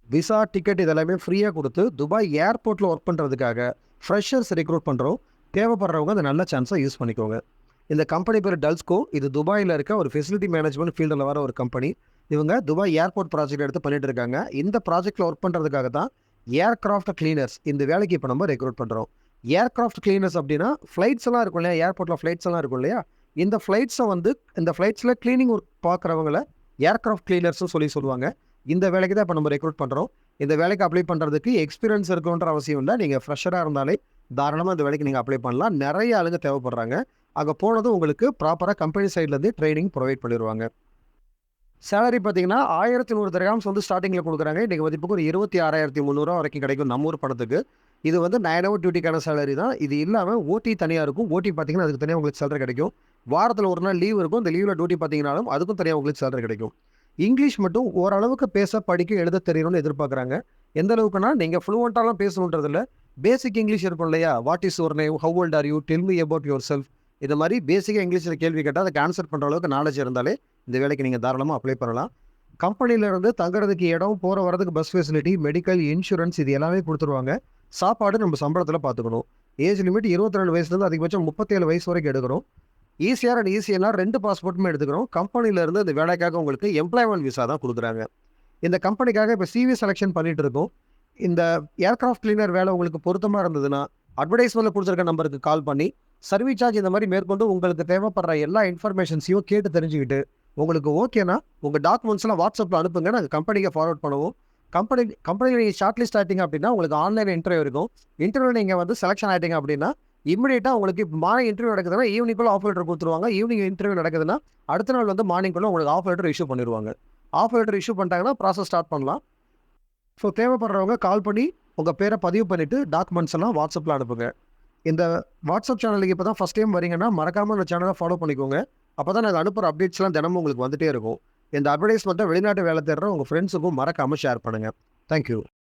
Visa, ticket இதெல்லாமே ஃப்ரீயா குடுத்து, துபாய் ஏர்போர்ட்ல ஒர்க் பண்றதுக்காக ஃப்ரெஷர்ஸ் ரெக்ரூட் பண்றோம். தேவைப்படுறவங்க அந்த நல்ல சான்ஸ யூஸ் பண்ணிக்கோங்க. இந்த கம்பெனி பேரு டல்ஸ்கோ. இது துபாய்ல இருக்க ஒரு ஃபெசிலிட்டி மேனேஜ்மென்ட் ஃபீல்டுல வர ஒரு கம்பெனி. இவங்க துபாய் ஏர்போர்ட் ப்ராஜெக்ட் எடுத்து பண்ணிட்டு இருக்காங்க. இந்த ப்ராஜெக்ட்ல ஒர்க் பண்றதுக்காக தான் ஏர்கிராஃப்ட் கிளீனர்ஸ் இந்த வேலைக்கு இப்ப நம்ம ரெக்ரூட் பண்றோம். ஏர்கிராஃப்ட் கிளீனர்ஸ் அப்படின்னா, ஃப்ளைட்ஸ் எல்லாம் இருக்கும் இல்லையா? ஏர்போர்ட்ல ஃப்ளைட்ஸ் எல்லாம் இருக்கும் இல்லையா? இந்த ஃப்ளைட்ஸ வந்து இந்த ஃப்ளைட்ஸ்ல கிளீனிங் ஒர்க் பார்க்குறவங்கள ஏர்கிராஃப்ட் கிளீனர்ஸ்ன்னு சொல்லுவாங்க. இந்த வேலைக்கு தான் இப்ப நம்ம ரெக்ரூட் பண்றோம். இந்த வேலைக்கு அப்ளை பண்றதுக்கு எக்ஸ்பீரியன்ஸ் இருக்கணுன்ற அவசியம் இல்ல. நீங்க ஃப்ரெஷரா இருந்தாலே தாராளமா இந்த வேலைக்கு நீங்க அப்ளை பண்ணலாம். நெறைய ஆளுங்க தேவைப்படுறாங்க. அங்க போனதும் உங்களுக்கு ப்ராப்பரா கம்பெனி சைட்ல இருந்து ட்ரெய்னிங் புரொவைட் பண்ணிருவாங்க. சேலரி பார்த்தீங்கன்னா, 1100 திர்ஹாம்ஸ் வந்து ஸ்டார்ட்டிங்ல குடுக்குறாங்க. இன்னைக்கு மதிப்புக்கு ஒரு 26,300 வரைக்கும் கிடைக்கும் நம்ம ஊர் பணத்துக்கு. இது வந்து 9 ஹவர் டியூட்டிக்கான சேலரி தான். இது இல்லாம ஓடி தனியா இருக்கும். ஓடி பார்த்தீங்கன்னா, அதுக்கு தனியா உங்களுக்கு சேலரி கிடைக்கும். வாரத்துல 1 நாள் லீவ் இருக்கும். அந்த லீவ்ல டியூட்டி பார்த்தீங்கனாலும், அதுக்கும் தனியா உங்களுக்கு சேலரி கிடைக்கும். இங்கிலீஷ் மட்டும் ஓரளவுக்கு பேச, படிக்க, எழுத தெரியணும்னு எதிர்பார்க்குறாங்க. எந்த அளவுக்குன்னா, நீங்க ஃப்ளூவன்ட்டாலாம் பேசணுன்றது இல்ல. பேசிக் இங்கிலீஷ் இருக்கும் இல்லையா? What is your name? How old are you? Tell me about your self. இது மாரி பேசிக்கா இங்கிலீஷ்ல கேள்வி கேட்டா, அதுக்கு ஆன்சர் பண்ற அளவுக்கு நாலேட்ஜ் இருந்தாலே, இந்த வேலைக்கு நீங்க தாராளமா அப்ளை பண்ணலாம். கம்பெனில இருந்து தங்குறதுக்கு இடம், போற வரதுக்கு பஸ் ஃபெசிலிட்டி, மெடிக்கல், இன்சூரன்ஸ் இது எல்லாமே குடுத்துருவாங்க. சாப்பாடு நம்ம சம்பளத்துல பார்த்துக்கணும். ஏஜ் லிமிட் 22 வயசுலேருந்து அதிகபட்சம் 37 வயசு வரைக்கும் எடுக்கிறோம். ஈசிஆர் அண்ட் இசிஎல்ஆர் 2 பாஸ்போர்ட்டுமே எடுத்துக்கிறோம். கம்பெனில இருந்து இந்த வேலைக்காக உங்களுக்கு எம்ப்ளாய்மென்ட் விசா தான் குடுக்குறாங்க. இந்த கம்பெனிக்காக இப்ப சிவி செலக்ஷன் பண்ணிட்டு இருக்கோம். இந்த ஏர்கிராஃப்ட் கிளீனர் வேலை உங்களுக்கு பொருத்தமா இருந்ததுன்னா, அட்வர்டைஸ்மென்ட்ல குடுத்திருக்க நம்பருக்கு கால் பண்ணி, சர்வீஸ் சார்ஜ் இந்த மாரி மேற்கொண்டு உங்களுக்கு தேவைப்படுற எல்லா இன்ஃபர்மேஷன்ஸையும் கேட்டு தெரிஞ்சுக்கிட்டு, உங்களுக்கு ஓகேன்னா, உங்க டாக்குமெண்ட்ஸ்லாம் WhatsAppல அனுப்புங்க. நாங்க கம்பெனிக்கு ஃபார்வர்ட் பண்ணுவோம். கம்பெனில நீங்க ஷார்ட் லிஸ்ட் ஆயிட்டீங்க அப்படின்னா, உங்களுக்கு ஆன்லைன் இன்டர்வியூ இருக்கும். இன்டர்வியூல நீங்க வந்து செலக்ஷன் ஆயிட்டீங்க அப்படின்னா, இமிடியேட்டா உங்களுக்கு இப்ப மார்னிங் இன்டர்வியூ நடக்குதுன்னா, ஈவினிங்குள்ள ஆஃபர் லெட்டர் குடுத்துருவாங்க. ஈவினிங் இன்டர்வியூ நடக்குதுன்னா, அடுத்த நாள் வந்து மார்னிங்குள்ள உங்களுக்கு ஆஃபர் லெட்டர் இஷ்யூ பண்ணிருவாங்க. ஆஃபர் லெட்டர் இஷ்யூ பண்ணிட்டாங்கன்னா, ப்ராசஸ் ஸ்டார்ட் பண்ணலாம். ஸோ தேவைப்படுறவங்க கால் பண்ணி, உங்க பேர பதிவு பண்ணிட்டு, டாக்குமெண்ட்ஸ் எல்லாம் WhatsAppல அனுப்புங்க. இந்த WhatsApp சேனலுக்கு இப்ப தான் ஃபர்ஸ்ட் டைம் வரீங்கன்னா, மறக்காம இந்த சேனல ஃபாலோ பண்ணிக்கோங்க. அப்பதான் நாங்க அனுப்புற அப்டேட்ஸ்லாம் தினமும் உங்களுக்கு வந்துட்டே இருக்கும். இந்த அட்வர்டைஸ்மென்ட்ட வெளிநாட்டு வேலை தேடுற உங்க ஃப்ரெண்ட்ஸுக்கும் மறக்காம ஷேர் பண்ணுங்க. Thank you.